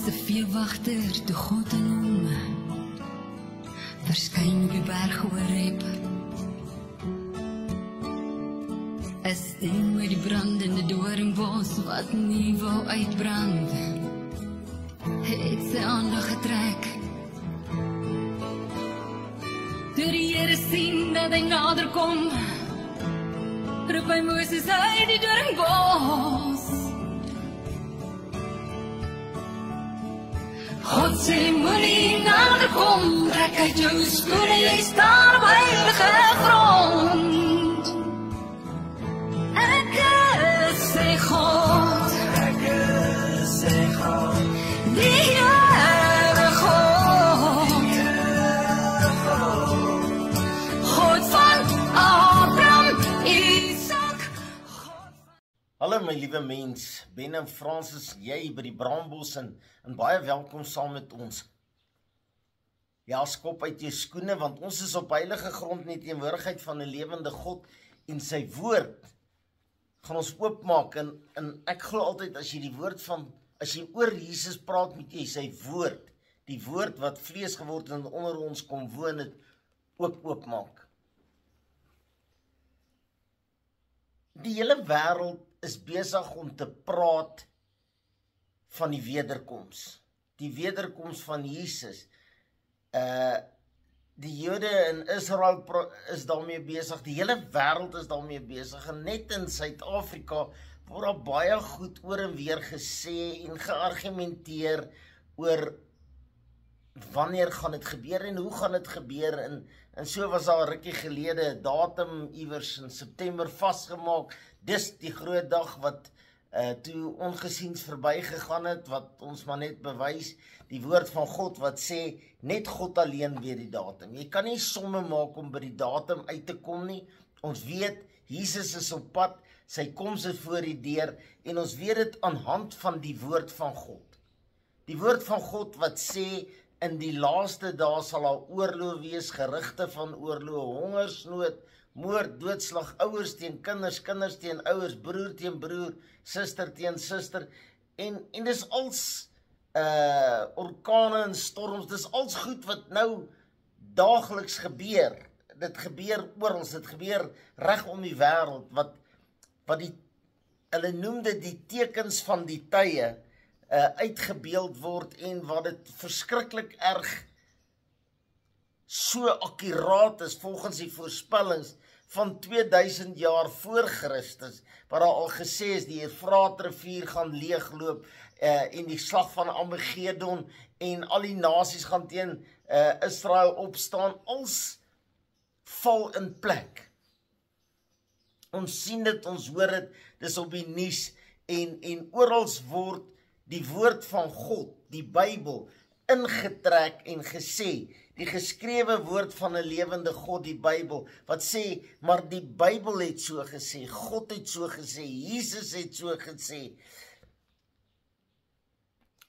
die veewagter toe God in hom verskyn op die berg Horeb. Is steen met die brandende doringbos wat nie wou uitbrand, het sy aandag getrek. Toe die Here sien dat hy nader kom, roep hy Moses uit die doringbos. God sê moenie nader kom, trek uit jou skoene, jy staan op heilige grond. Ek is sy God, die Here God, God van Abraham, Isaac, God van... Hallo my liewe mens, Ben en Francis, jy by die Braambos en baie welkom saam met ons. Ja, skop uit jou skoene, want ons is op heilige grond in die teenwoordigheid van 'n lewende God en sy woord gaan ons oopmaak en ek glo altyd as jy oor Jesus praat, moet jy sy woord, die woord wat vlees geword en onder ons kom woon het, ook oopmaak. Die hele wêreld is besig om te praat van die wederkoms. Die wederkoms van Jesus. Die Jode in Israel is daarmee besig, die hele wêreld is daarmee besig, en net in Suid-Afrika word daar baie goed oor en weer gesê en geargumenteer oor wanneer gaan dit gebeur en hoe gaan dit gebeur, en so was daar 'n rukkie gelede 'n datum iewers in September vasgemaak, dis die groot dag wat toe ongesiens verbygegaan het, wat ons maar net bewys, die woord van God wat sê, net God alleen weet die datum. Jy kan nie somme maak om by die datum uit te kom nie. Ons weet, Jesus is op pad, sy koms is voor die deur, en ons weet dit aan hand van die woord van God. Die woord van God wat sê, in die laaste dae sal daar oorlog wees, gerugte van oorlog, hongersnood, moord, doodslag, ouers teen kinders, kinders teen ouers, broer teen broer, suster teen suster, en dis als orkane en storms, dis als goed wat nou daagliks gebeur. Dit gebeur oral, dit gebeur reg om die wêreld, wat hulle noem dit die tekens van die tye, uitgebeeld word, en wat dit verskriklik erg so akkuraat is volgens die voorspellings van 2000 jaar voor Christus, waar daar al gesê is, die Efraatrivier gaan leegloop, en die slag van Armagedon, en al die nasies gaan teen Israel opstaan, als val in plek. Ons sien dit, ons hoor dit, dis op die nuus, en orals word die woord van God, die Bybel, ingetrek en gesê, die geskrewe woord van 'n lewende God, die Bybel, wat sê, maar die Bybel het so gesê, God het so gesê, Jesus het so gesê.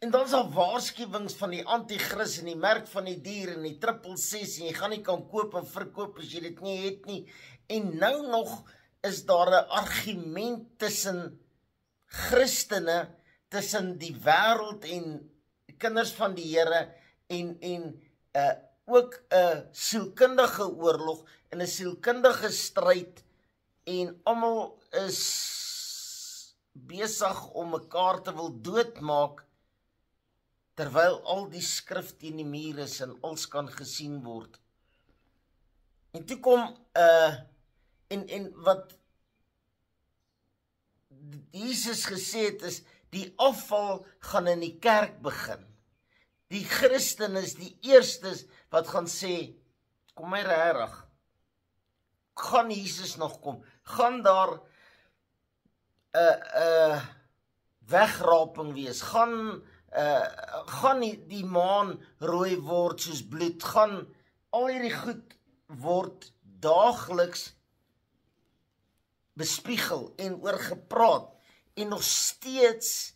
En dan is daar waarskuwings van die anti-kris en die merk van die dier en die 666, en jy gaan nie kan koop en verkoop as jy dit nie het nie. En nou nog is daar 'n argument tussen Christene, tussen die wêreld en kinders van die Here, en ook 'n sielkundige oorlog en 'n sielkundige stryd, en almal is besig om mekaar te wil doodmaak, terwyl al die skrif teen die muur is en alles kan gesien word. En toe kom en wat Jesus gesê het is, die afval gaan in die kerk begin. Die Christen is die eerstes wat gaan sê, kom my regtig, gaan Jesus nog kom? Gaan daar wegraping wees? Gaan die maan rooi word soos bloed? Gaan al hierdie goed word daagliks bespiegel en oor gepraat, en nog steeds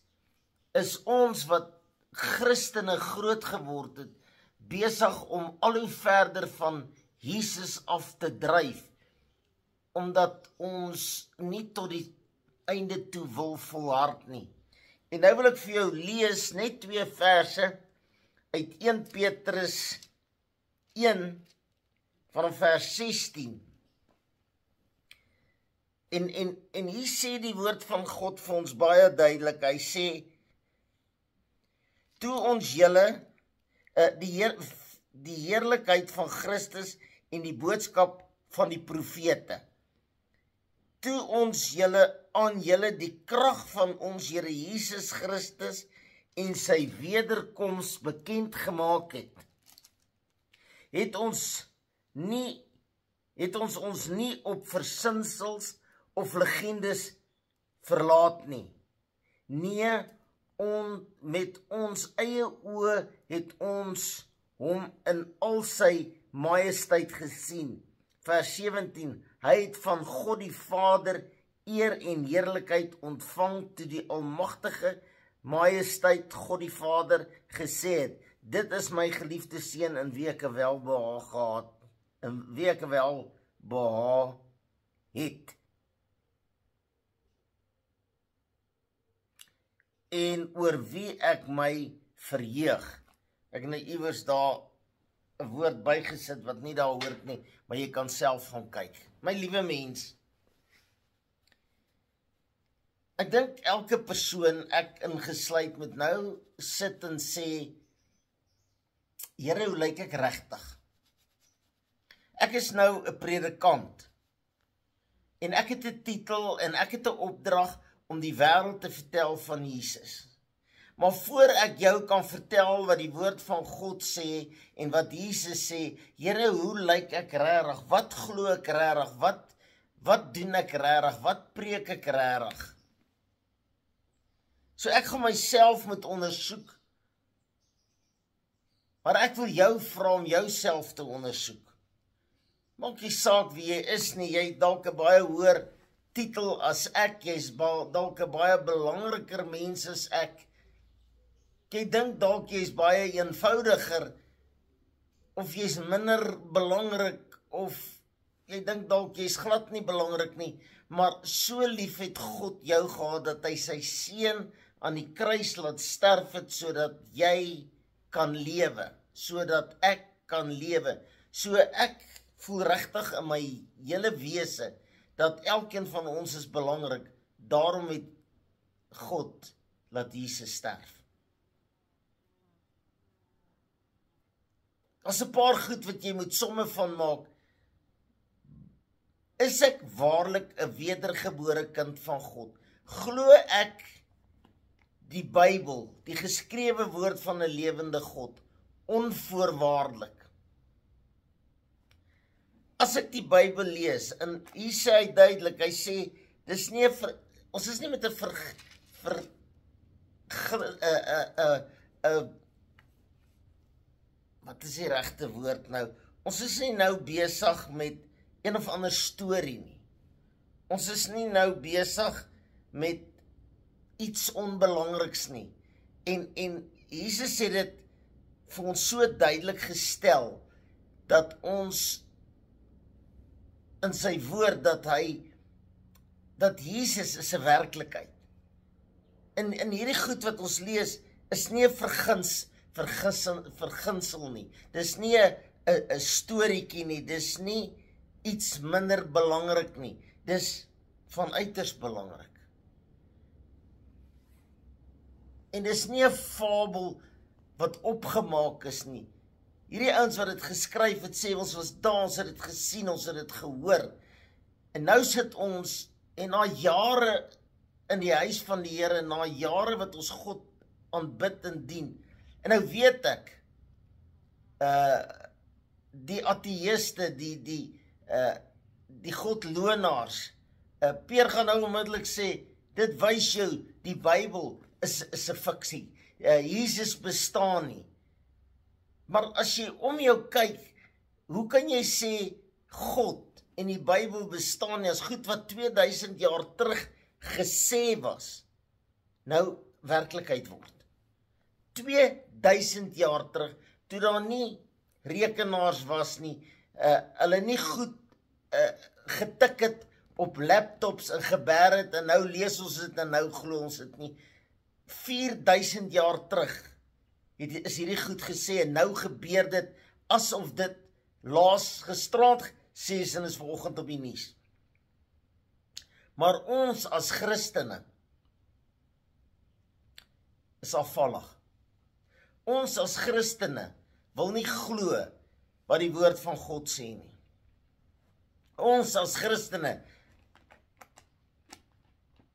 is ons wat Christene groot geword het, besig om al hoe verder van Jesus af te dryf, omdat ons nie tot die einde toe wil volhard nie. En nou wil ek vir jou lees net 2 verse uit 1 Petrus 1 vanaf vers 16. En hier sê die woord van God vir ons baie duidelik. Hy sê, toe ons julle die heerlikheid van Christus en die boodskap van die profete, toe ons aan julle die krag van ons Here Jesus Christus en sy wederkoms bekend gemaak het ons nie op versinsels of legendes verlaat nie. Nee, met ons eie oë het ons hom in al sy majesteit gesien. Vers 17, hy het van God die Vader eer en heerlikheid ontvang toe die almagtige majesteit God die Vader gesê het, dit is my geliefde seun in wie ek welbehaag gehad, in wie ek welbehaag het. En oor wie ek my verheug. Ek het nou iewers daar 'n woord bygesit wat nie daar hoort nie, maar jy kan self gaan kyk. My liewe mens, ek dink elke persoon, ek ingesluit, moet nou sit en sê, Here, hoe lyk ek regtig? Ek is nou 'n predikant, en ek het 'n titel, en ek het 'n opdrag om die wêreld te vertel van Jesus. Maar voor ek jou kan vertel wat die woord van God sê, en wat Jesus sê, Here, hoe lyk ek regtig? Wat glo ek regtig? Wat doen ek regtig? Wat preek ek regtig? So ek gaan myself moet ondersoek, maar ek wil jou vra om jouself te ondersoek. Maak nie saak wie jy is nie, jy het dalk 'n baie hoër titel as ek, jy's dalk 'n baie belangriker mens as ek. Jy dink dalk jy's baie eenvoudiger, of jy's minder belangrik, of jy dink dalk jy's glad nie belangrik nie, maar so lief het God jou gehad, dat hy sy seun aan die kruis laat sterf het, sodat jy kan lewe, sodat ek kan lewe. So ek voel regtig in my hele wese, dat elkeen van ons is belangrik, daarom het God laat Jesus sterf. As 'n paar goed wat jy moet somme van maak, is ek waarlik 'n wedergebore kind van God? Glo ek die Bybel, die geskrewe woord van 'n lewende God, onvoorwaardelik? As ek die Bybel lees, en hier sê hy duidelik, hy sê, ons is nie met 'n wat is die regte woord nou? Ons is nie nou besig met een of ander storie nie. Ons is nie nou besig met iets onbelangriks nie. En Jesus het dit vir ons so duidelik gestel, dat ons in sy woord, dat Jesus is 'n werklikheid. In hierdie goed wat ons lees, is nie 'n verginsel nie. Dis nie 'n storieetjie nie, dis nie iets minder belangrik nie. Dis van uiters belangrik. En dis nie 'n fabel wat opgemaak is nie. Hierdie ouens wat dit geskryf het, sê ons was daar, ons het dit gesien, ons het dit gehoor. En nou sit ons, en na jare in die huis van die Here, na jare wat ons God aanbid en dien. En nou weet ek, die ateïste, die godlonaars, Peer gaan nou onmiddellik sê, dit wys jou, die Bybel is 'n fiksie. Jesus bestaan nie. Maar as jy om jou kyk, hoe kan jy sê God en die Bybel bestaan nie, as goed wat 2000 jaar terug gesê was, nou werklikheid word? 2000 jaar terug, toe daar nie rekenaars was nie, hulle nie goed getik het op laptops en geber het, en nou lees ons dit en nou glo ons dit nie. 4000 jaar terug is hierdie goed gesê en nou gebeur dit asof dit laas gisterand sê en is vanoggend op die nuus. Maar ons as Christene is afvallig. Ons as Christene wil nie glo wat die woord van God sê nie. Ons as Christene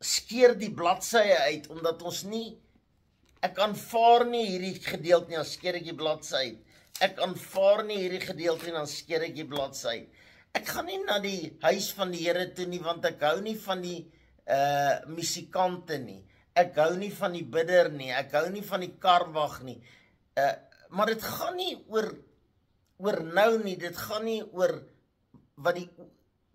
skeer die bladsye uit, omdat ons nie, ek aanvaar nie hierdie gedeelte nie, dan skeer ek die bladsy uit. Ek aanvaar nie hierdie gedeelte nie, dan skeer ek die bladsy uit. Ek gaan nie na die huis van die Here toe nie, want ek hou nie van die musikante nie. Ek hou nie van die bidder nie, ek hou nie van die karwag nie. Maar dit gaan nie oor nou nie, dit gaan nie oor wat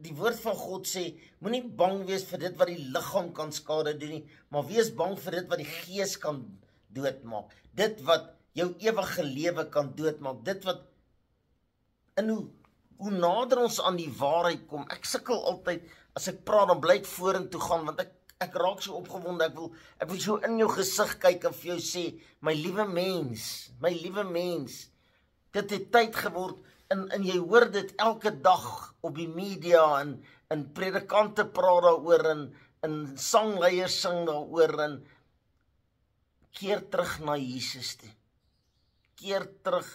die woord van God sê, moenie bang wees vir dit wat die liggaam kan skade doen nie, maar wees bang vir dit wat die gees kan doodmaak. Dit wat jou ewige lewe kan doodmaak, dit wat, en hoe nader ons aan die waarheid kom, ek sukkel altyd, as ek praat, dan bly ek vorentoe gaan, want ek raak so opgewonde, ek wil so in jou gesig kyk en vir jou sê, my liewe mens, dit het tyd geword, en jy hoor dit elke dag op die media, en predikante praat daaroor, en sangleiers sing daaroor, en keer terug na Jesus toe. Keer terug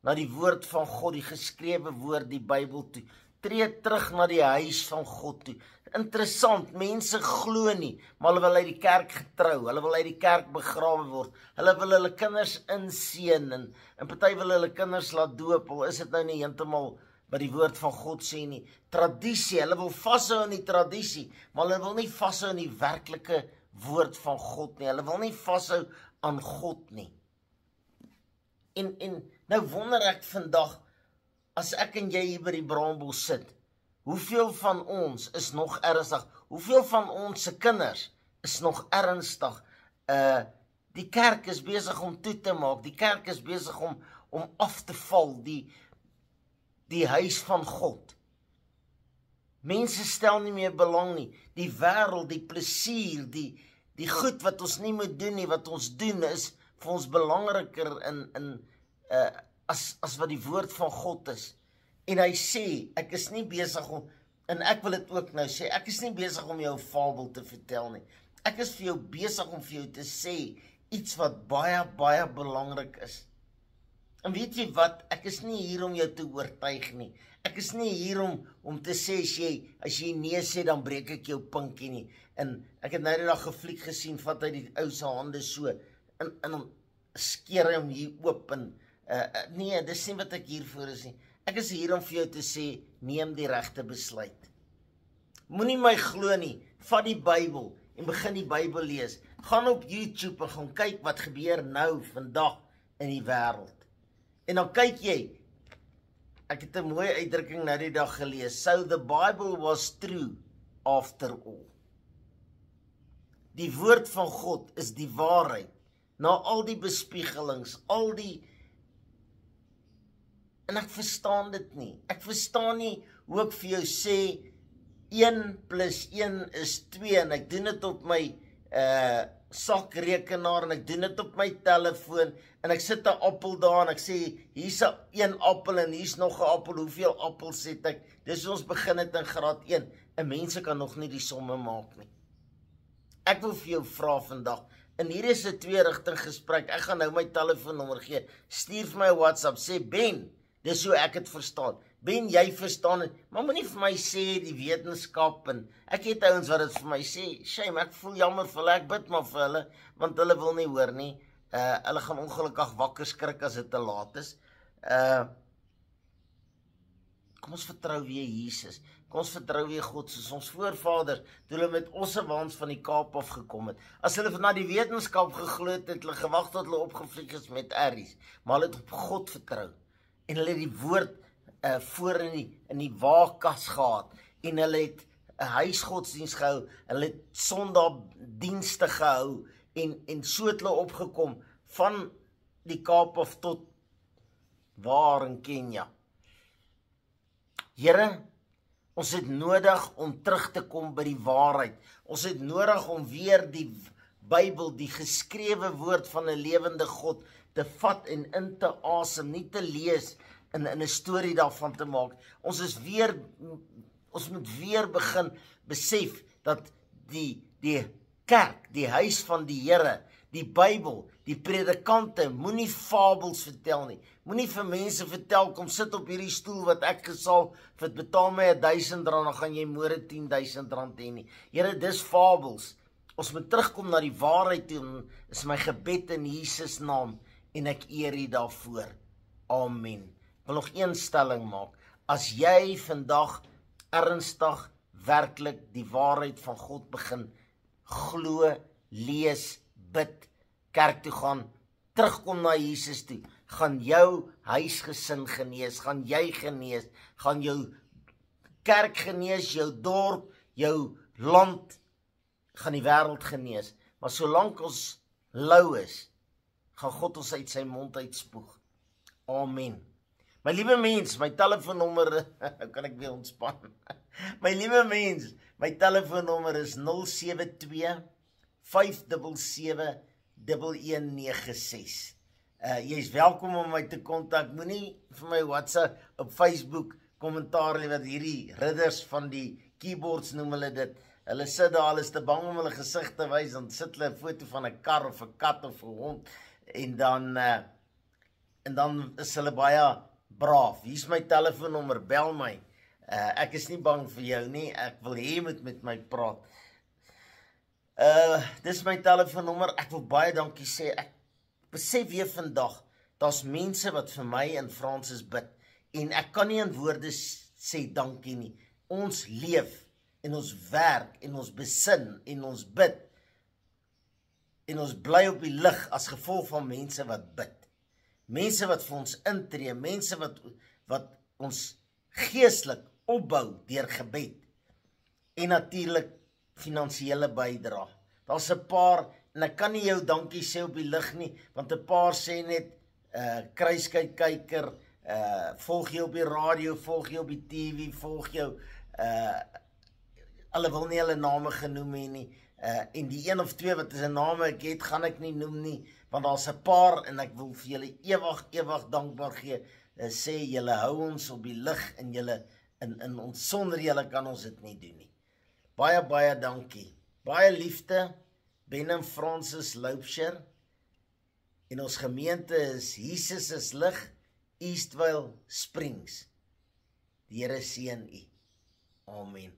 na die woord van God, die geskrewe woord, die Bybel toe. Tree terug na die huis van God toe. Interessant, mense glo nie, maar hulle wil uit die kerk getrou, hulle wil uit die kerk begrawe word, hulle wil hulle kinders inseën, en party wil hulle kinders laat doop, al is dit nou nie heeltemal wat die woord van God sê nie. Tradisie, hulle wil vashou in die tradisie, maar hulle wil nie vashou in die werklike woord van God nie, hulle wil nie vashou aan God nie. En nou wonder ek vandag, as ek en jy hier by die Braambos sit, hoeveel van ons is nog ernstig? Hoeveel van ons se kinders is nog ernstig? Die kerk is besig om toe te maak, die kerk is besig om af te val, die huis van God. Mense stel nie meer belang nie, die wêreld, die plesier, die goed wat ons nie moet doen nie, wat ons doen is vir ons belangriker as wat die woord van God is. En hy sê, ek is nie besig om, en ek wil dit ook nou sê, ek is nie besig om jou 'n fabel te vertel nie. Ek is vir jou besig om vir jou te sê, iets wat baie, baie belangrik is. En weet jy wat, ek is nie hier om jou te oortuig nie. Ek is nie hier om te sê, as jy nee sê, dan breek ek jou pinkie nie. En ek het nou die dag 'n fliek gesien, vat hy die ou se hande so, en dan skeer hy hom hier oop, nee, dis nie wat ek hier voor is nie. Ek is hier om vir jou te sê, neem die regte besluit. Moenie my glo nie, vat die Bybel en begin die Bybel lees. Gaan op YouTube en gaan kyk wat gebeur nou, vandag, in die wêreld. En dan kyk jy, ek het 'n mooie uitdrukking nou die dag gelees, so the Bible was true after all. Die woord van God is die waarheid, na al die bespiegelings, en ek verstaan dit nie. Ek verstaan nie hoe ek vir jou sê 1 + 1 is 2 en ek doen dit op my sakrekenaar en ek doen dit op my telefoon en ek sit 'n appel daar en ek sê hier's 'n appel en hier's nog 'n appel. Hoeveel appels het ek? Dis ons begin het in graad 1 en mense kan nog nie die somme maak nie. Ek wil vir jou vra vandag, en hier is 'n 2-rigting gesprek. Ek gaan nou my telefoonnommer gee. Stuur vir my 'n WhatsApp, sê Ben, dis hoe ek het verstaan. Ben, jy verstaan het, maar moenie vir my sê die wetenskap en ek het ouens wat dit vir my sê. Shame, ek voel jammer vir hulle, ek bid maar vir hulle, want hulle wil nie hoor nie. Hulle gaan ongelukkig wakker skrik as dit te laat is. Kom ons vertrou weer Jesus. Kom ons vertrou weer God, soos ons voorvaders, toe hulle met ossewaans van die Kaap af gekom het. As hulle na die wetenskap geglo het, hulle gewag tot hulle opgevlieg is met erries, maar hulle het op God vertrou. En hulle het die woord voor in die waakkas gehad, en hulle het 'n huisgodsdienst gehou, hulle het Sondagdienste gehou, en so het hulle opgekom, van die Kaap af tot waar in Kenia. Here, ons het nodig om terug te kom by die waarheid. Ons het nodig om weer die Bybel, die geskrewe woord van 'n lewende God, te vat en in te asem, nie te lees en 'n storie daarvan te maak. Ons moet weer begin besef dat die kerk, die huis van die Here, die Bybel, die predikante, moenie fabels vertel nie. Moenie vir mense vertel, kom sit op hierdie stoel wat ek gesalf het, betaal my R1000, dan gaan jy môre R10,000 hê nie. Here, dis fabels. Ons moet terugkom na die waarheid toe, en is my gebed in Jesus naam, en ek eer U daarvoor. Amen. Ek wil nog een stelling maak. As jy vandag ernstig, werklik die waarheid van God begin glo, lees, bid, kerk toe gaan, terugkom na Jesus toe, gaan jou huisgesin genees, gaan jy genees, gaan jou kerk genees, jou dorp, jou land, gaan die wêreld genees. Maar solank ons lou is, gaan God ons uit sy mond uitspoeg. Amen. My liewe mens, my telefoonnommer, kan ek weer ontspan? My liewe mens, my telefoonnommer is 072 577 1196. Jy is welkom om my te kontak. Moenie vir my WhatsApp op Facebook kommentaar nie, wat hierdie ridders van die keyboards noem hulle dit. Hulle sit daar, hulle is te bang om hulle gesig te wys, dan sit hulle 'n foto van 'n kar of 'n kat of 'n hond, en dan is hulle baie braaf. Hier is my telefoonnommer, bel my. Ek is nie bang vir jou nie, ek wil hê jy moet met my praat. Dis my telefoonnommer. Ek wil baie dankie sê. Ek besef weer vandag, daar's mense wat vir my in Fransis bid, en ek kan nie in woorde sê dankie nie. Ons leef, en ons werk, en ons besin, en ons bid, en ons bly op die lig as gevolg van mense wat bid. Mense wat vir ons intree, mense wat ons geestelik opbou deur gebed, en natuurlik finansiële bydrae. Daar's 'n paar, en ek kan nie jou dankie sê op die lig nie, want 'n paar sê net, kruiskyker, volg jou op die radio, volg jou op die TV, volg jou, hulle wil nie hulle name genoem hê nie, en die een of twee wat is 'n name ek het, gaan ek nie noem nie, want daar's 'n paar, en ek wil vir julle ewig dankbaar gee, sê julle hou ons op die lig, en julle, in ons, sonder julle kan ons dit nie doen nie. Baie dankie. Baie liefde, Ben Francis Loubser, en ons gemeente is Jesus is lig, Eastvale Springs. Die Here seën u. Amen.